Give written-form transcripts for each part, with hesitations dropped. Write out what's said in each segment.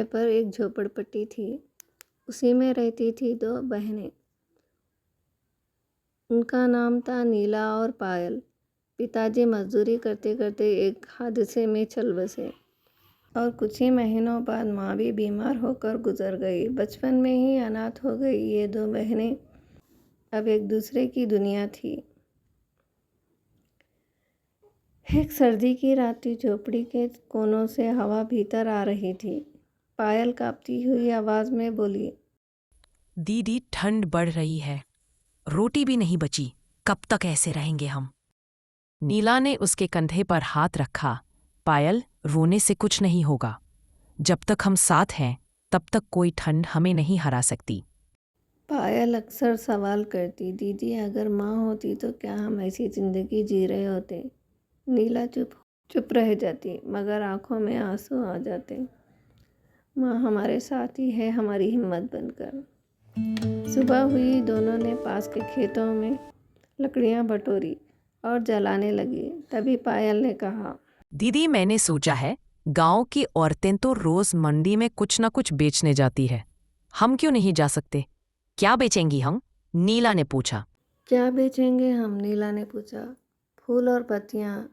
पर एक झोपड़पट्टी थी। उसी में रहती थी 2 बहनें। उनका नाम था नीला और पायल। पिताजी मजदूरी करते करते एक हादसे में चल बसे और कुछ ही महीनों बाद माँ भी बीमार होकर गुजर गई। बचपन में ही अनाथ हो गई ये 2 बहनें अब एक दूसरे की दुनिया थी। एक सर्दी की रात थी। झोपड़ी के कोनों से हवा भीतर आ रही थी। पायल कांपती हुई आवाज में बोली, दीदी ठंड बढ़ रही है, रोटी भी नहीं बची, कब तक ऐसे रहेंगे हम? नीला ने उसके कंधे पर हाथ रखा। पायल, रोने से कुछ नहीं होगा। जब तक हम साथ हैं तब तक कोई ठंड हमें नहीं हरा सकती। पायल अक्सर सवाल करती, दीदी अगर माँ होती तो क्या हम ऐसी जिंदगी जी रहे होते? नीला चुप रह जाती, मगर आंखों में आंसू आ जाते। माँ हमारे साथ ही है, हमारी हिम्मत बनकर। सुबह हुई। दोनों ने पास के खेतों में लकड़ियाँ बटोरी और जलाने लगी। तभी पायल ने कहा, दीदी, मैंने सोचा है, गांव की औरतें तो रोज मंडी में कुछ न कुछ बेचने जाती है, हम क्यों नहीं जा सकते? क्या बेचेंगी हम? नीला ने पूछा। क्या बेचेंगे हम? नीला ने पूछा। फूल और पत्तियाँ।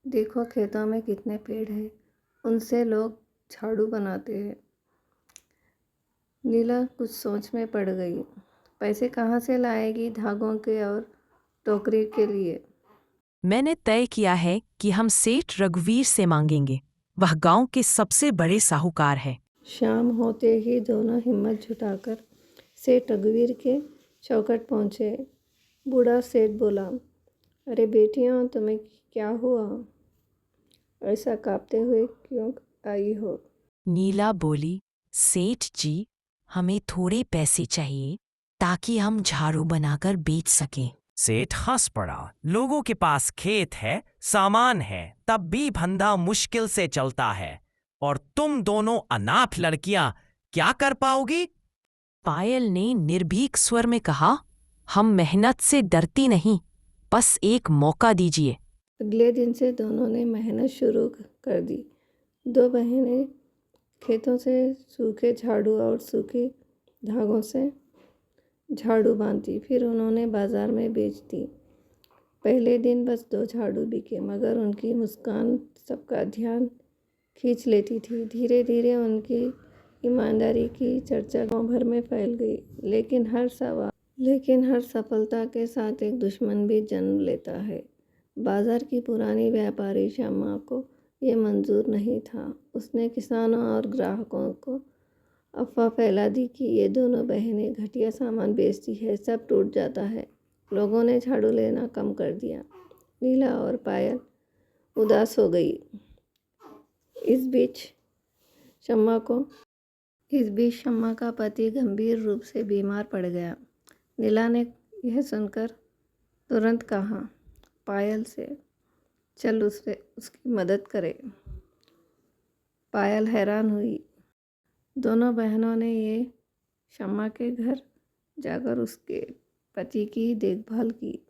देखो खेतों में कितने पेड़ हैं, उनसे लोग झाड़ू बनाते हैं। नीला कुछ सोच में पड़ गई। पैसे कहाँ से लाएगी धागों के और टोकरी के लिए? मैंने तय किया है कि हम सेठ रघुवीर से मांगेंगे। वह गांव के सबसे बड़े साहूकार है। शाम होते ही दोनों हिम्मत जुटाकर सेठ रघुवीर के चौखट पहुँचे। बूढ़ा सेठ बोला, अरे बेटियों, तुम्हें क्या हुआ? ऐसा कांपते हुए क्यों आई हो? नीला बोली, सेठ जी, हमें थोड़े पैसे चाहिए ताकि हम झाड़ू बनाकर बेच सकें। सेठ हंस पड़ा। लोगों के पास खेत है, सामान है, तब भी धंधा मुश्किल से चलता है, और तुम दोनों अनाथ लड़कियां क्या कर पाओगी? पायल ने निर्भीक स्वर में कहा, हम मेहनत से डरती नहीं, बस एक मौका दीजिए। अगले दिन से दोनों ने मेहनत शुरू कर दी। 2 बहनें खेतों से सूखे झाड़ू और सूखे धागों से झाड़ू बांधती, फिर उन्होंने बाजार में बेच दी। पहले दिन बस 2 झाड़ू बिके, मगर उनकी मुस्कान सबका ध्यान खींच लेती थी। धीरे धीरे उनकी ईमानदारी की चर्चा गांव भर में फैल गई। लेकिन हर सफलता के साथ एक दुश्मन भी जन्म लेता है। बाजार की पुरानी व्यापारी श्यामा को ये मंजूर नहीं था। उसने किसानों और ग्राहकों को अफवाह फैला दी कि ये दोनों बहनें घटिया सामान बेचती है, सब टूट जाता है। लोगों ने झाड़ू लेना कम कर दिया। नीला और पायल उदास हो गई। इस बीच शम्मा का पति गंभीर रूप से बीमार पड़ गया। नीला ने यह सुनकर तुरंत कहा पायल से, चल उसकी मदद करे। पायल हैरान हुई। दोनों बहनों ने ये शम्मा के घर जाकर उसके पति की देखभाल की,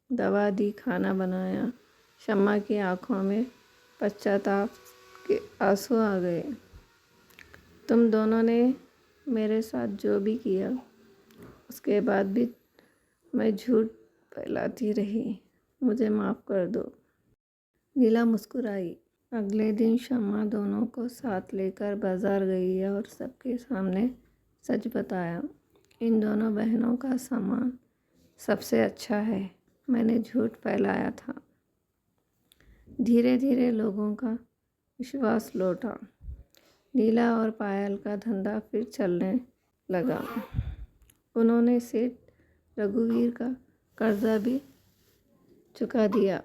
दवा दी, खाना बनाया। शम्मा की आंखों में पश्चाताप के आंसू आ गए। तुम दोनों ने मेरे साथ जो भी किया, उसके बाद भी मैं झूठ फैलाती रही, मुझे माफ़ कर दो। नीला मुस्कुराई। अगले दिन शम्मा दोनों को साथ लेकर बाजार गई और सबके सामने सच बताया, इन दोनों बहनों का सामान सबसे अच्छा है, मैंने झूठ फैलाया था। धीरे धीरे लोगों का विश्वास लौटा। नीला और पायल का धंधा फिर चलने लगा। उन्होंने सेठ रघुवीर का कर्जा भी चुका दिया।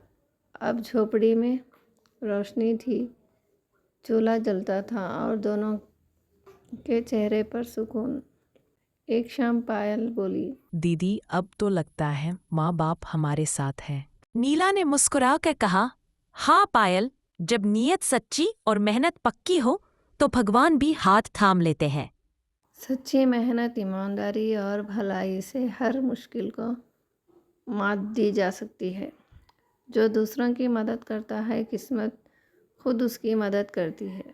अब झोपड़ी में रोशनी थी, चूल्हा जलता था और दोनों के चेहरे पर सुकून। एक शाम पायल बोली, दीदी, अब तो लगता है माँ बाप हमारे साथ हैं। नीला ने मुस्कुरा कर कहा, हाँ पायल, जब नीयत सच्ची और मेहनत पक्की हो तो भगवान भी हाथ थाम लेते हैं। सच्ची मेहनत, ईमानदारी और भलाई से हर मुश्किल को मात दी जा सकती है। जो दूसरों की मदद करता है, किस्मत खुद उसकी मदद करती है।